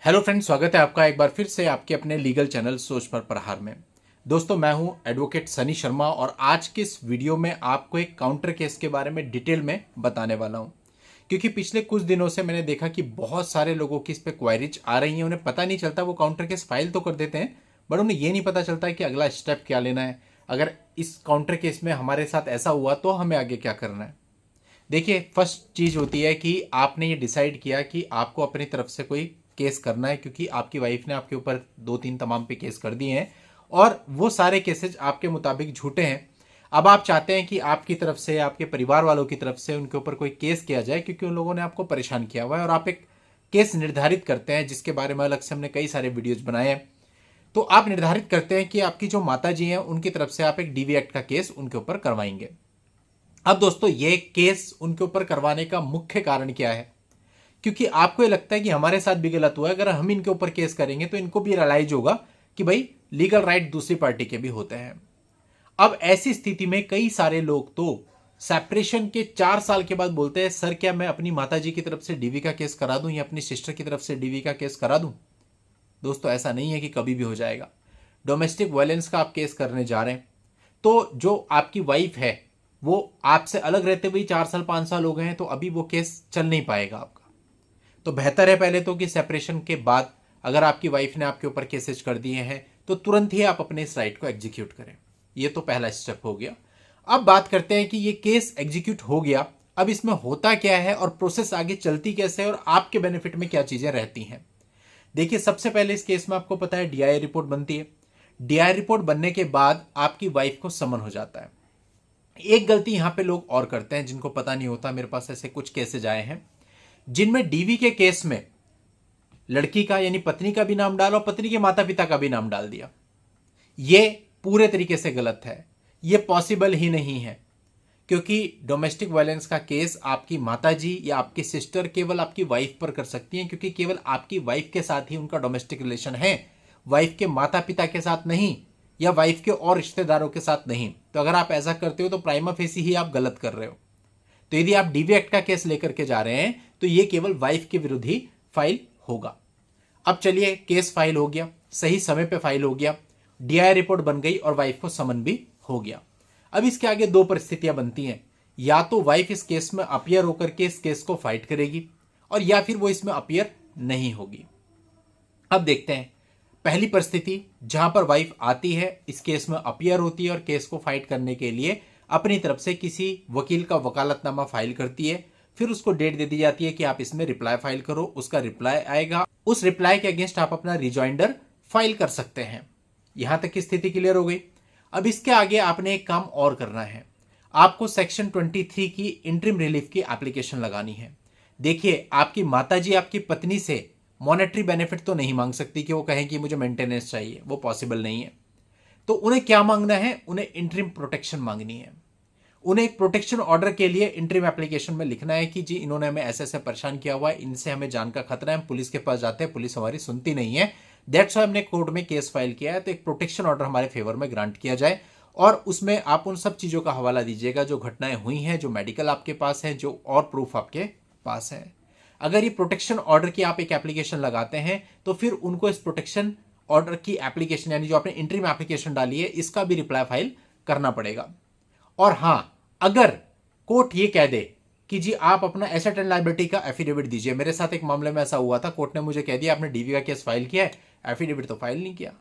Hello friends, स्वागत है आपका एक बार फिर से आपके अपने लीगल चैनल सोच पर प्रहार में। दोस्तों, मैं हूं एडवोकेट सनी शर्मा और आज के इस वीडियो में आपको एक काउंटर केस के बारे में डिटेल में बताने वाला हूं। क्योंकि पिछले कुछ दिनों से मैंने देखा कि बहुत सारे लोगों की इस पर क्वायरीज आ रही हैं। उन्हें पता नहीं चलता, वो काउंटर केस फाइल तो कर देते हैं बट उन्हें ये नहीं पता चलता कि अगला स्टेप क्या लेना है। अगर इस काउंटर केस में हमारे साथ ऐसा हुआ तो हमें आगे क्या करना है। देखिए, फर्स्ट चीज़ होती है कि आपने ये डिसाइड किया कि आपको अपनी तरफ से कोई केस करना है, क्योंकि आपकी वाइफ ने आपके ऊपर दो तीन तमाम पे केस कर दिए हैं और वो सारे केसेज आपके मुताबिक झूठे हैं। अब आप चाहते हैं कि आपकी तरफ से, आपके परिवार वालों की तरफ से उनके ऊपर कोई केस किया जाए, क्योंकि उन लोगों ने आपको परेशान किया हुआ है और आप एक केस निर्धारित करते हैं जिसके बारे में अलग से हमने कई सारे वीडियोज बनाए हैं। तो आप निर्धारित करते हैं कि आपकी जो माता जी हैं उनकी तरफ से आप एक डीवी एक्ट का केस उनके ऊपर करवाएंगे। अब दोस्तों, ये केस उनके ऊपर करवाने का मुख्य कारण क्या है? क्योंकि आपको ये लगता है कि हमारे साथ भी गलत हुआ है, अगर हम इनके ऊपर केस करेंगे तो इनको भी रियलाइज होगा कि भाई लीगल राइट दूसरी पार्टी के भी होते हैं। अब ऐसी स्थिति में कई सारे लोग तो सेपरेशन के 4 साल के बाद बोलते हैं, सर क्या मैं अपनी माता जी की तरफ से डीवी का केस करा दूं या अपनी सिस्टर की तरफ से डीवी का केस करा दूं? दोस्तों, ऐसा नहीं है कि कभी भी हो जाएगा। डोमेस्टिक वायलेंस का आप केस करने जा रहे हैं तो जो आपकी वाइफ है वो आपसे अलग रहते हुए 4 साल 5 साल हो गए हैं, तो अभी वो केस चल नहीं पाएगा आपका। तो बेहतर है पहले तो कि सेपरेशन के बाद अगर आपकी वाइफ ने आपके ऊपर केसेस कर दिए हैं तो तुरंत ही आप अपने इस राइट को एग्जीक्यूट करें। ये तो पहला स्टेप हो गया। अब बात करते हैं कि ये केस एग्जीक्यूट हो गया, अब इसमें होता क्या है और प्रोसेस आगे चलती कैसे है और आपके बेनिफिट में क्या चीजें रहती हैं। देखिए, सबसे पहले इस केस में आपको पता है डीआई रिपोर्ट बनती है। डीआई रिपोर्ट बनने के बाद आपकी वाइफ को समन हो जाता है। एक गलती यहां पे लोग और करते हैं जिनको पता नहीं होता। मेरे पास ऐसे कुछ केसेज आए हैं जिनमें डीवी के केस में लड़की का यानी पत्नी का भी नाम डाला और पत्नी के माता पिता का भी नाम डाल दिया। ये पूरे तरीके से गलत है, ये पॉसिबल ही नहीं है। क्योंकि डोमेस्टिक वायलेंस का केस आपकी माताजी या आपकी सिस्टर केवल आपकी वाइफ पर कर सकती हैं, क्योंकि केवल आपकी वाइफ के साथ ही उनका डोमेस्टिक रिलेशन है, वाइफ के माता पिता के साथ नहीं या वाइफ के और रिश्तेदारों के साथ नहीं। तो अगर आप ऐसा करते हो तो प्राइमा फेसी ही आप गलत कर रहे हो। तो यदि आप डीवी एक्ट का केस लेकर के जा रहे हैं तो ये केवल वाइफ के विरुद्ध ही फाइल होगा। अब चलिए, केस फाइल हो गया, सही समय पे फाइल हो गया, डीआई रिपोर्ट बन गई और वाइफ को समन भी हो गया। अब इसके आगे दो परिस्थितियां बनती हैं। या तो वाइफ इस केस में अपियर होकर के इस केस को फाइट करेगी और या फिर वो इसमें अपियर नहीं होगी। अब देखते हैं पहली परिस्थिति, जहां पर वाइफ आती है, इस केस में अपियर होती है और केस को फाइट करने के लिए अपनी तरफ से किसी वकील का वकालतनामा फाइल करती है। फिर उसको डेट दे दी जाती है कि आप इसमें रिप्लाई फाइल करो, उसका रिप्लाई आएगा, उस रिप्लाई के अगेंस्ट आप अपना रिजॉइंडर फाइल कर सकते हैं। यहां तक की स्थिति क्लियर हो गई। अब इसके आगे आपने एक काम और करना है, आपको सेक्शन 23 की इंटरिम रिलीफ की एप्लीकेशन लगानी है। देखिए, आपकी माताजी आपकी पत्नी से मॉनेटरी बेनिफिट तो नहीं मांग सकती कि वो कहें कि मुझे मेंटेनेंस चाहिए, वो पॉसिबल नहीं है। तो उन्हें क्या मांगना है? उन्हें इंटरिम प्रोटेक्शन मांगनी है। उन्हें एक प्रोटेक्शन ऑर्डर के लिए इंटरिम एप्लीकेशन में लिखना है कि जी इन्होंने हमें ऐसे ऐसे परेशान किया हुआ है, इनसे हमें जान का खतरा है, हम पुलिस के पास जाते हैं, पुलिस हमारी सुनती नहीं है, दैट्स वाई हमने कोर्ट में केस फाइल किया है। तो एक प्रोटेक्शन ऑर्डर हमारे फेवर में ग्रांट किया जाए और उसमें आप उन सब चीजों का हवाला दीजिएगा जो घटनाएं हुई हैं, जो मेडिकल आपके पास है, जो और प्रूफ आपके पास है। अगर ये प्रोटेक्शन ऑर्डर की आप एक एप्लीकेशन लगाते हैं तो फिर उनको इस प्रोटेक्शन ऑर्डर की एप्लीकेशन यानी जो आपने इंटरिम एप्लीकेशन डाली है इसका भी रिप्लाई फाइल करना पड़ेगा। और हां, अगर कोर्ट ये कह दे कि जी आप अपना एसेट एंड लायबिलिटी का एफिडेविट दीजिए, मेरे साथ एक मामले में ऐसा हुआ था, कोर्ट ने मुझे कह दिया आपने डीवी का केस फाइल किया है, एफिडेविट तो फाइल नहीं किया,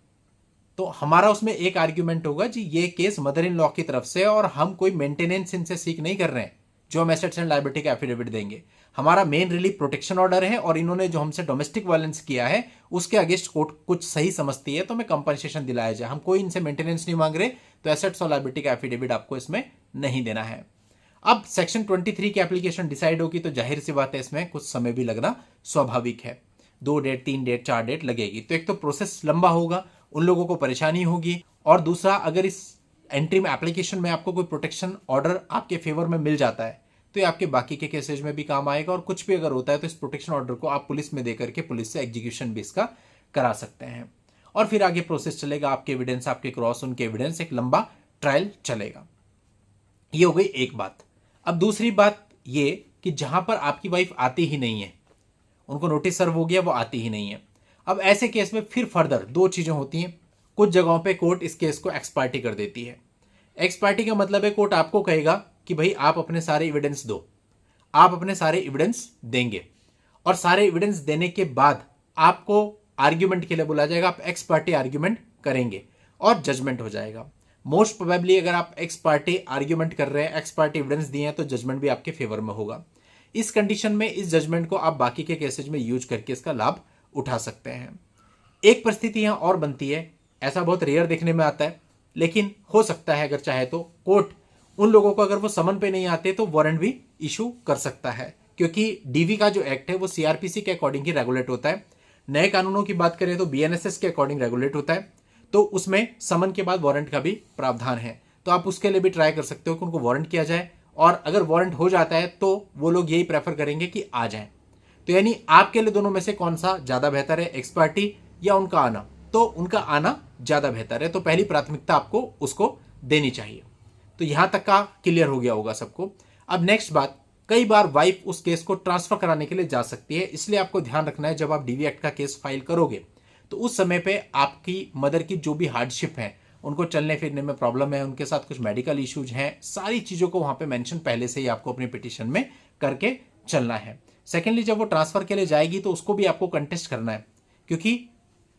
तो हमारा उसमें एक आर्ग्यूमेंट होगा जी ये केस मदर इन लॉ की तरफ से और हम कोई मेंटेनेंस इनसे सीख नहीं कर रहे हैं जो हम एसेट्स एंड लायबिलिटी का एफिडेविट देंगे। हमारा मेन रिलीफ प्रोटेक्शन ऑर्डर है और इन्होंने जो हमसे डोमेस्टिक वायलेंस किया है उसके अगेंस्ट कोर्ट कुछ सही समझती है तो हमें कंपनसेशन दिलाया जाए, हम कोई इनसे मेंटेनेंस नहीं मांग रहे, तो एसेट्स और लायबिलिटी का एफिडेविट आपको इसमें नहीं देना है। अब सेक्शन 23 की एप्लीकेशन डिसाइड होगी तो जाहिर सी बात है इसमें कुछ समय भी लगना स्वाभाविक है, 2 डेट 3 डेट 4 डेट लगेगी। तो एक तो प्रोसेस लंबा होगा, उन लोगों को परेशानी होगी, और दूसरा अगर इस एंट्रीम एप्लीकेशन में आपको कोई प्रोटेक्शन ऑर्डर आपके फेवर में मिल जाता है तो ये आपके बाकी के केसेज में भी काम आएगा और कुछ भी अगर होता है तो इस प्रोटेक्शन ऑर्डर को आप पुलिस में देकर के पुलिस से एग्जीक्यूशन भी इसका करा सकते हैं और फिर आगे प्रोसेस चलेगा, आपके एविडेंस आपके क्रॉस उनके एविडेंस, एक लंबा ट्रायल चलेगा। ये हो गई एक बात। अब दूसरी बात ये कि जहां पर आपकी वाइफ आती ही नहीं है, उनको नोटिस सर्व हो गया, वो आती ही नहीं है, अब ऐसे केस में फिर फर्दर दो चीजें होती हैं। कुछ जगहों पे कोर्ट इस केस को एक्स पार्टी कर देती है। एक्स पार्टी का मतलब है कोर्ट आपको कहेगा कि भाई आप अपने सारे एविडेंस दो, आप अपने सारे एविडेंस देंगे, और सारे एविडेंस देने के बाद आपको आर्ग्यूमेंट के लिए बुला जाएगा, आप एक्स पार्टी आर्ग्यूमेंट करेंगे और जजमेंट हो जाएगा। मोस्ट प्रोबेबली अगर आप एक्स पार्टी आर्ग्यूमेंट कर रहे हैं, एक्स पार्टी एविडेंस दिए हैं, तो जजमेंट भी आपके फेवर में होगा। इस कंडीशन में इस जजमेंट को आप बाकी के केसेज में यूज करके इसका लाभ उठा सकते हैं। एक परिस्थिति यहां और बनती है, ऐसा बहुत रेयर देखने में आता है, लेकिन हो सकता है अगर चाहे तो कोर्ट उन लोगों को अगर वो समन पे नहीं आते तो वारंट भी इशू कर सकता है, क्योंकि डीवी का जो एक्ट है वो सीआरपीसी के अकॉर्डिंग ही रेगुलेट होता है। नए कानूनों की बात करें तो बीएनएसएस के अकॉर्डिंग रेगुलेट होता है, तो उसमें समन के बाद वारंट का भी प्रावधान है। तो आप उसके लिए भी ट्राई कर सकते हो कि उनको वारंट किया जाए, और अगर वारंट हो जाता है तो वो लोग यही प्रेफर करेंगे कि आ जाए। तो यानी आपके लिए दोनों में से कौन सा ज्यादा बेहतर है, एक्स पार्टी या उनका आना? तो उनका आना ज्यादा बेहतर है, तो पहली प्राथमिकता आपको उसको देनी चाहिए। तो यहां तक का क्लियर हो गया होगा सबको। अब नेक्स्ट बात, कई बार वाइफ उस केस को ट्रांसफर कराने के लिए जा सकती है, इसलिए आपको ध्यान रखना है जब आप डीवी एक्ट का केस फाइल करोगे तो उस समय पे आपकी मदर की जो भी हार्डशिप है, उनको चलने फिरने में प्रॉब्लम है, उनके साथ कुछ मेडिकल इश्यूज हैं, सारी चीजों को वहां पे मेंशन पहले से ही आपको अपनी पिटीशन में करके चलना है। सेकेंडली, जब वो ट्रांसफर के लिए जाएगी तो उसको भी आपको कंटेस्ट करना है, क्योंकि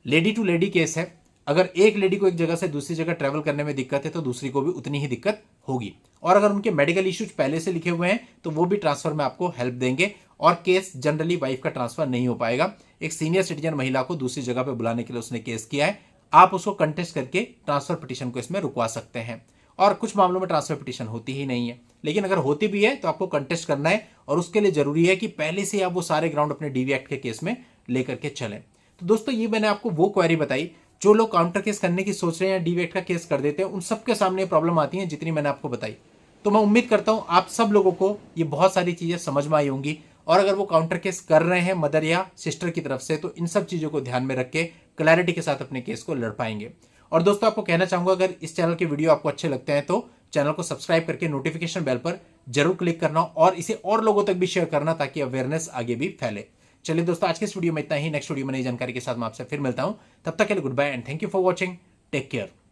लेडी टू लेडी केस है। अगर एक लेडी को एक जगह से दूसरी जगह ट्रेवल करने में दिक्कत है तो दूसरी को भी उतनी ही दिक्कत होगी, और अगर उनके मेडिकल इश्यूज पहले से लिखे हुए हैं तो वो भी ट्रांसफर में आपको हेल्प देंगे, और केस जनरली वाइफ का ट्रांसफर नहीं हो पाएगा। एक सीनियर सिटीजन महिला को दूसरी जगह पे बुलाने के लिए उसने केस किया है, आप उसको कंटेस्ट करके ट्रांसफर पिटीशन को इसमें रुकवा सकते हैं। और कुछ मामलों में ट्रांसफर पिटीशन होती ही नहीं है, लेकिन अगर होती भी है तो आपको कंटेस्ट करना है, और उसके लिए जरूरी है कि पहले से आप वो सारे ग्राउंड अपने डीवी एक्ट के केस में लेकर के चलें। तो दोस्तों, ये मैंने आपको वो क्वेरी बताई जो लोग काउंटर केस करने की सोच रहे हैं या डीवी एक्ट का केस कर देते हैं, उन सबके सामने प्रॉब्लम आती है जितनी मैंने आपको बताई। तो मैं उम्मीद करता हूं आप सब लोगों को ये बहुत सारी चीजें समझ में आई होंगी, और अगर वो काउंटर केस कर रहे हैं मदर या सिस्टर की तरफ से तो इन सब चीजों को ध्यान में रख के क्लैरिटी के साथ अपने केस को लड़ पाएंगे। और दोस्तों, आपको कहना चाहूंगा, अगर इस चैनल के वीडियो आपको अच्छे लगते हैं तो चैनल को सब्सक्राइब करके नोटिफिकेशन बेल पर जरूर क्लिक करना, और इसे और लोगों तक भी शेयर करना ताकि अवेयरनेस आगे भी फैले। चलिए दोस्तों, आज के इस वीडियो में इतना ही। नेक्स्ट वीडियो में नई जानकारी के साथ मैं आपसे फिर मिलता हूं, तब तक के लिए goodbye and thank you for watching. Take care.